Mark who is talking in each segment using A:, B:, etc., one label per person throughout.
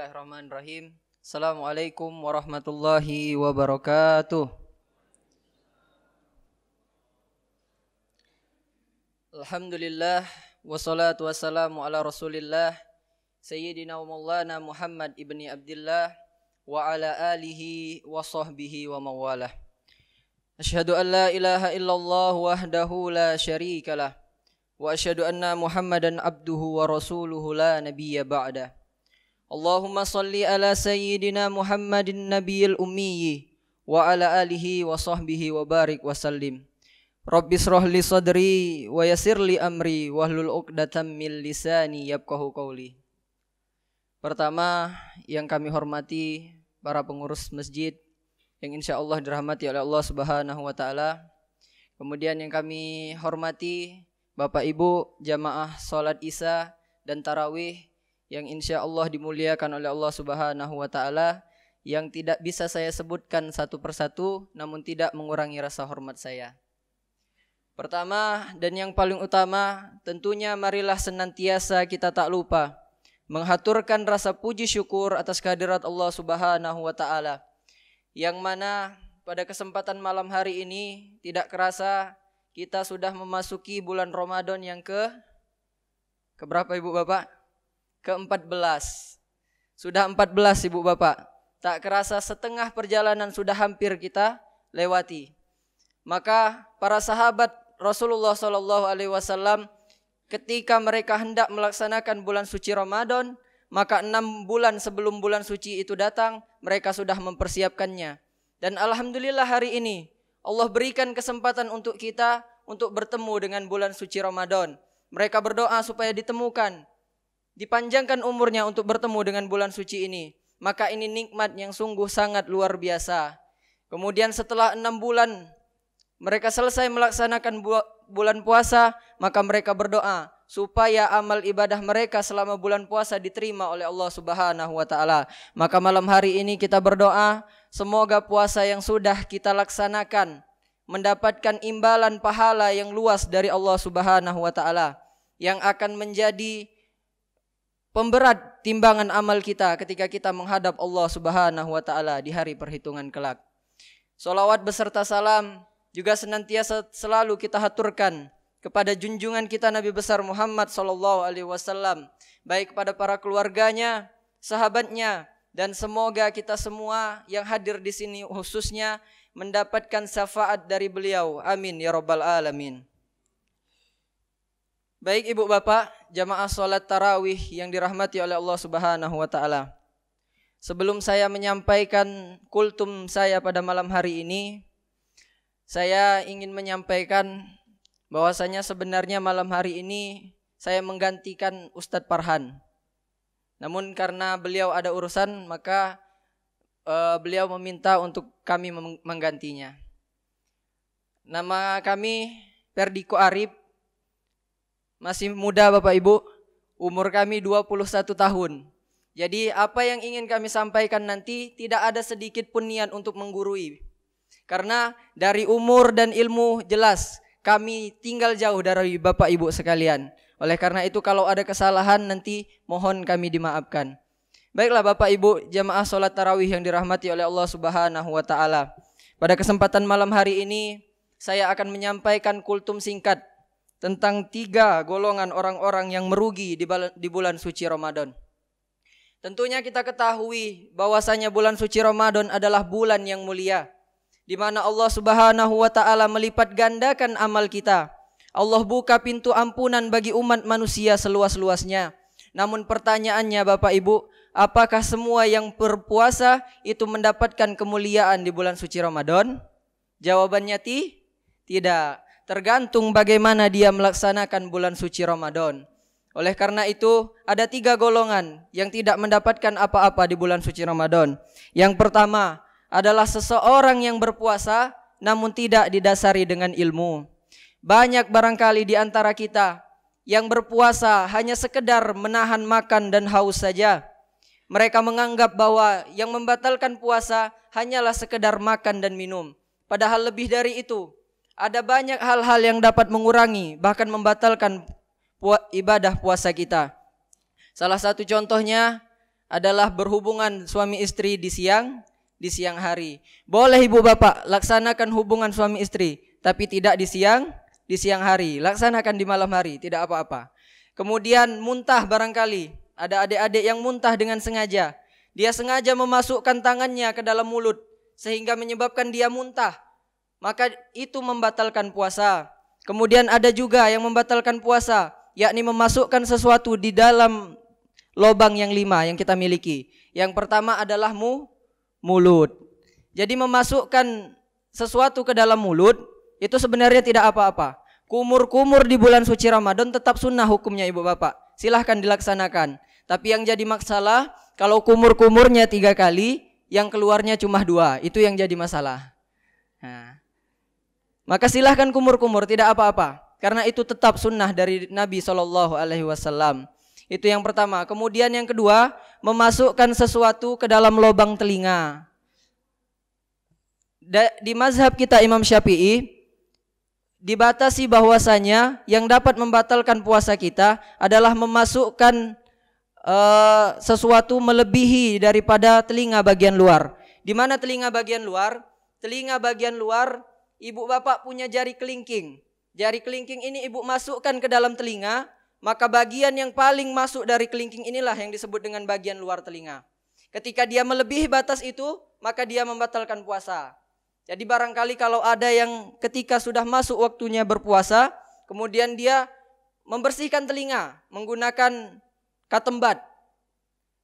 A: Bismillahirrahmanirrahim. Assalamualaikum warahmatullahi wabarakatuh. Alhamdulillah wassalatu wassalamu ala Rasulillah Sayyidina wa maulana Muhammad ibni Abdillah wa ala alihi wa sahbihi wa mawalah. Asyhadu an la ilaha illallah wahdahu la syarikalah wa asyhadu anna Muhammadan abduhu wa rasuluhu la nabiyya ba'dah. Allahumma salli ala sayyidina Muhammadin nabiyil ummiyi wa ala alihi wa sahbihi wa barik wa sallim. Rabbi shrah li sadri wa yassir li amri wahlul 'uqdatam min lisani yafqahu qawli. Pertama yang kami hormati para pengurus masjid yang insyaallah dirahmati oleh Allah Subhanahu wa taala. Kemudian yang kami hormati Bapak Ibu jamaah salat Isya dan tarawih yang insya Allah dimuliakan oleh Allah Subhanahu wa taala, yang tidak bisa saya sebutkan satu persatu namun tidak mengurangi rasa hormat saya. Pertama dan yang paling utama, tentunya marilah senantiasa kita tak lupa menghaturkan rasa puji syukur atas kehadirat Allah Subhanahu wa taala, yang mana pada kesempatan malam hari ini tidak kerasa kita sudah memasuki bulan Ramadan yang ke berapa Ibu Bapak? Ke-14. Sudah 14 Ibu Bapak. Tak kerasa setengah perjalanan sudah hampir kita lewati. Maka para sahabat Rasulullah SAW ketika mereka hendak melaksanakan bulan suci Ramadan, maka 6 bulan sebelum bulan suci itu datang, mereka sudah mempersiapkannya. Dan alhamdulillah hari ini Allah berikan kesempatan untuk kita untuk bertemu dengan bulan suci Ramadan. Mereka berdoa supaya dipanjangkan umurnya untuk bertemu dengan bulan suci ini. Maka ini nikmat yang sungguh sangat luar biasa. Kemudian setelah 6 bulan mereka selesai melaksanakan bulan puasa, maka mereka berdoa supaya amal ibadah mereka selama bulan puasa diterima oleh Allah Subhanahu wa taala. Maka malam hari ini kita berdoa semoga puasa yang sudah kita laksanakan mendapatkan imbalan pahala yang luas dari Allah Subhanahu wa taala, yang akan menjadi pemberat timbangan amal kita ketika kita menghadap Allah Subhanahu wa taala di hari perhitungan kelak. Salawat beserta salam juga senantiasa selalu kita haturkan kepada junjungan kita Nabi besar Muhammad sallallahu alaihi wasallam, baik kepada para keluarganya, sahabatnya, dan semoga kita semua yang hadir di sini khususnya mendapatkan syafaat dari beliau. Amin ya rabbal alamin. Baik Ibu Bapak, jamaah salat tarawih yang dirahmati oleh Allah Subhanahu wa taala. Sebelum saya menyampaikan kultum saya pada malam hari ini, saya ingin menyampaikan bahwasanya sebenarnya malam hari ini saya menggantikan Ustadz Farhan. Namun karena beliau ada urusan, maka beliau meminta untuk kami menggantinya. Nama kami Perdiko Arif. Masih muda Bapak Ibu, umur kami 21 tahun. Jadi apa yang ingin kami sampaikan nanti tidak ada sedikit pun niat untuk menggurui. Karena dari umur dan ilmu jelas kami tinggal jauh dari Bapak Ibu sekalian. Oleh karena itu kalau ada kesalahan nanti mohon kami dimaafkan. Baiklah Bapak Ibu jamaah salat tarawih yang dirahmati oleh Allah Subhanahu wa taala. Pada kesempatan malam hari ini saya akan menyampaikan kultum singkat tentang 3 golongan orang-orang yang merugi di bulan suci Ramadan. Tentunya kita ketahui bahwasanya bulan suci Ramadan adalah bulan yang mulia, di mana Allah Subhanahu wa taala melipat gandakan amal kita. Allah buka pintu ampunan bagi umat manusia seluas-luasnya. Namun pertanyaannya Bapak Ibu, apakah semua yang berpuasa itu mendapatkan kemuliaan di bulan suci Ramadan? Jawabannya tidak. Tergantung bagaimana dia melaksanakan bulan suci Ramadan. Oleh karena itu ada 3 golongan yang tidak mendapatkan apa-apa di bulan suci Ramadan. Yang pertama adalah seseorang yang berpuasa namun tidak didasari dengan ilmu. Banyak barangkali di antara kita yang berpuasa hanya sekedar menahan makan dan haus saja. Mereka menganggap bahwa yang membatalkan puasa hanyalah sekedar makan dan minum. Padahal lebih dari itu, ada banyak hal-hal yang dapat mengurangi bahkan membatalkan ibadah puasa kita. Salah satu contohnya adalah berhubungan suami istri di siang hari. Boleh ibu bapak laksanakan hubungan suami istri, tapi tidak di siang hari. Laksanakan di malam hari, tidak apa-apa. Kemudian muntah barangkali. Ada adik-adik yang muntah dengan sengaja. Dia sengaja memasukkan tangannya ke dalam mulut sehingga menyebabkan dia muntah. Maka itu membatalkan puasa. Kemudian ada juga yang membatalkan puasa, yakni memasukkan sesuatu di dalam lubang yang 5 yang kita miliki. Yang pertama adalah mulut. Jadi memasukkan sesuatu ke dalam mulut itu sebenarnya tidak apa-apa. Kumur-kumur di bulan suci Ramadan tetap sunnah hukumnya ibu bapak. Silahkan dilaksanakan. Tapi yang jadi masalah kalau kumur-kumurnya 3 kali, yang keluarnya cuma 2, itu yang jadi masalah. Nah, maka silahkan kumur-kumur, tidak apa-apa. Karena itu tetap sunnah dari Nabi SAW. Itu yang pertama. Kemudian yang kedua, memasukkan sesuatu ke dalam lubang telinga. Di mazhab kita Imam Syafi'i, dibatasi bahwasanya yang dapat membatalkan puasa kita adalah memasukkan sesuatu melebihi daripada telinga bagian luar. Di mana telinga bagian luar? Telinga bagian luar, ibu bapak punya jari kelingking. Jari kelingking ini ibu masukkan ke dalam telinga, maka bagian yang paling masuk dari kelingking inilah yang disebut dengan bagian luar telinga. Ketika dia melebihi batas itu, maka dia membatalkan puasa. Jadi barangkali kalau ada yang ketika sudah masuk waktunya berpuasa, kemudian dia membersihkan telinga menggunakan katembat,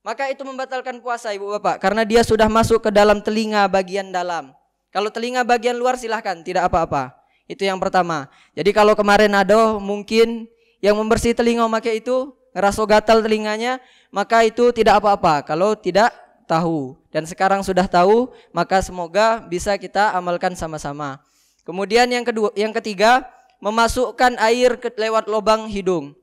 A: maka itu membatalkan puasa ibu bapak, karena dia sudah masuk ke dalam telinga bagian dalam. Kalau telinga bagian luar silahkan, tidak apa-apa. Itu yang pertama. Jadi kalau kemarin ada mungkin yang membersih telinga pakai itu, ngerasa gatal telinganya, maka itu tidak apa-apa kalau tidak tahu. Dan sekarang sudah tahu, maka semoga bisa kita amalkan sama-sama. Kemudian yang ketiga, memasukkan air lewat lubang hidung.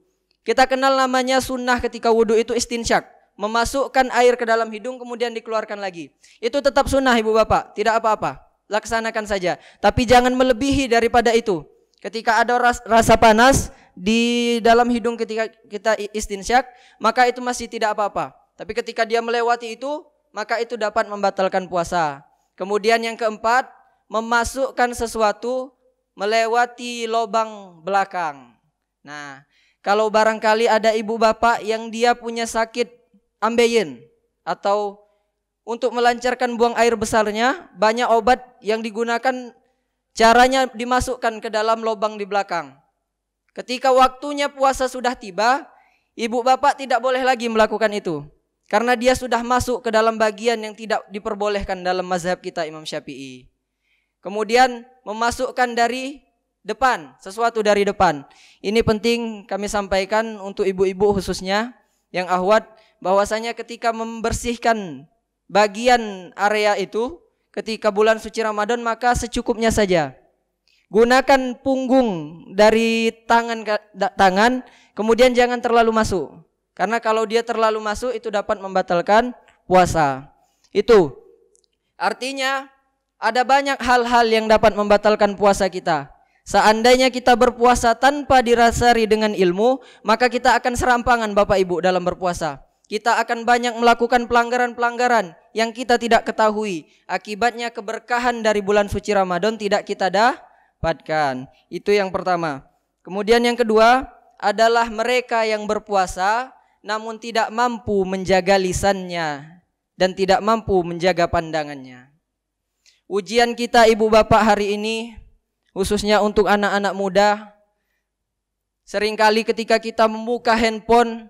A: Kita kenal namanya sunnah ketika wudhu itu istinsyak, memasukkan air ke dalam hidung kemudian dikeluarkan lagi. Itu tetap sunnah ibu bapak, tidak apa-apa, laksanakan saja. Tapi jangan melebihi daripada itu. Ketika ada rasa panas di dalam hidung ketika kita istinsyak, maka itu masih tidak apa-apa. Tapi ketika dia melewati itu, maka itu dapat membatalkan puasa. Kemudian yang keempat, memasukkan sesuatu melewati lubang belakang. Nah, kalau barangkali ada ibu bapak yang dia punya sakit ambeien atau untuk melancarkan buang air besarnya, banyak obat yang digunakan caranya dimasukkan ke dalam lubang di belakang. Ketika waktunya puasa sudah tiba, ibu bapak tidak boleh lagi melakukan itu. Karena dia sudah masuk ke dalam bagian yang tidak diperbolehkan dalam mazhab kita Imam Syafi'i. Kemudian memasukkan dari depan, sesuatu dari depan. Ini penting kami sampaikan untuk ibu-ibu khususnya yang ahwat, bahwasanya ketika membersihkan bagian area itu ketika bulan suci Ramadan, maka secukupnya saja. Gunakan punggung dari tangan, kemudian jangan terlalu masuk. Karena kalau dia terlalu masuk itu dapat membatalkan puasa. Itu artinya ada banyak hal-hal yang dapat membatalkan puasa kita. Seandainya kita berpuasa tanpa dirasari dengan ilmu, maka kita akan serampangan Bapak Ibu dalam berpuasa. Kita akan banyak melakukan pelanggaran-pelanggaran yang kita tidak ketahui. Akibatnya keberkahan dari bulan suci Ramadan tidak kita dapatkan. Itu yang pertama. Kemudian yang kedua adalah mereka yang berpuasa namun tidak mampu menjaga lisannya dan tidak mampu menjaga pandangannya. Ujian kita ibu bapak hari ini, khususnya untuk anak-anak muda, seringkali ketika kita membuka handphone,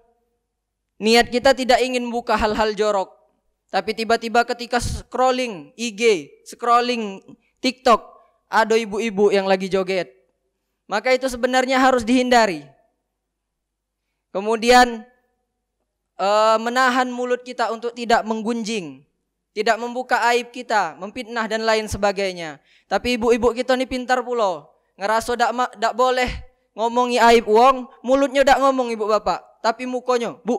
A: niat kita tidak ingin membuka hal-hal jorok. Tapi tiba-tiba ketika scrolling IG, scrolling TikTok, ada ibu-ibu yang lagi joget. Maka itu sebenarnya harus dihindari. Kemudian menahan mulut kita untuk tidak menggunjing, tidak membuka aib kita, memfitnah dan lain sebagainya. Tapi ibu-ibu kita ini pintar pula, ngerasa dak boleh ngomongi aib wong, mulutnya dak ngomong ibu bapak, tapi mukanya, bu,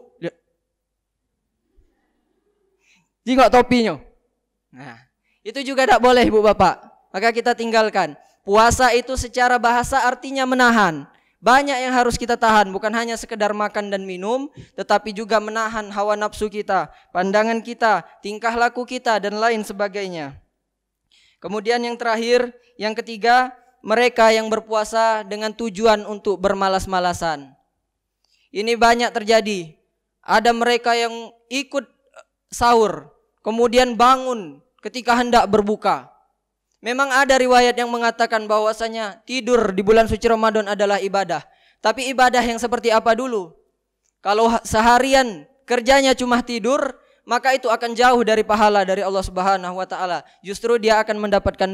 A: jingok topinya. Nah, itu juga dak boleh ibu bapak. Maka kita tinggalkan. Puasa itu secara bahasa artinya menahan. Banyak yang harus kita tahan, bukan hanya sekedar makan dan minum, tetapi juga menahan hawa nafsu kita, pandangan kita, tingkah laku kita, dan lain sebagainya. Kemudian yang terakhir, yang ketiga, mereka yang berpuasa dengan tujuan untuk bermalas-malasan. Ini banyak terjadi. Ada mereka yang ikut sahur, kemudian bangun ketika hendak berbuka. Memang ada riwayat yang mengatakan bahwasanya tidur di bulan suci Ramadan adalah ibadah. Tapi ibadah yang seperti apa dulu? Kalau seharian kerjanya cuma tidur, maka itu akan jauh dari pahala dari Allah Subhanahu wa taala. Justru dia akan mendapatkan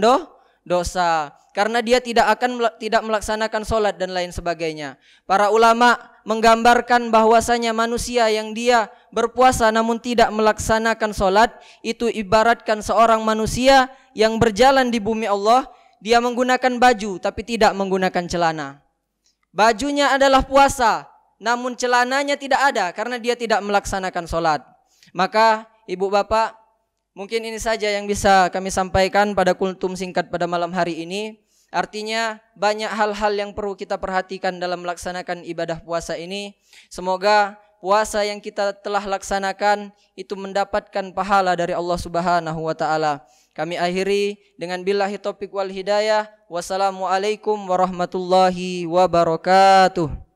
A: dosa karena dia tidak melaksanakan solat dan lain sebagainya. Para ulama menggambarkan bahwasanya manusia yang dia berpuasa namun tidak melaksanakan solat itu ibaratkan seorang manusia yang berjalan di bumi Allah, dia menggunakan baju tapi tidak menggunakan celana. Bajunya adalah puasa, namun celananya tidak ada karena dia tidak melaksanakan solat. Maka ibu bapak, mungkin ini saja yang bisa kami sampaikan pada kultum singkat pada malam hari ini. Artinya banyak hal-hal yang perlu kita perhatikan dalam melaksanakan ibadah puasa ini. Semoga puasa yang kita telah laksanakan itu mendapatkan pahala dari Allah Subhanahu wa taala. Kami akhiri dengan billahi taufiq wal hidayah. Wassalamualaikum warahmatullahi wabarakatuh.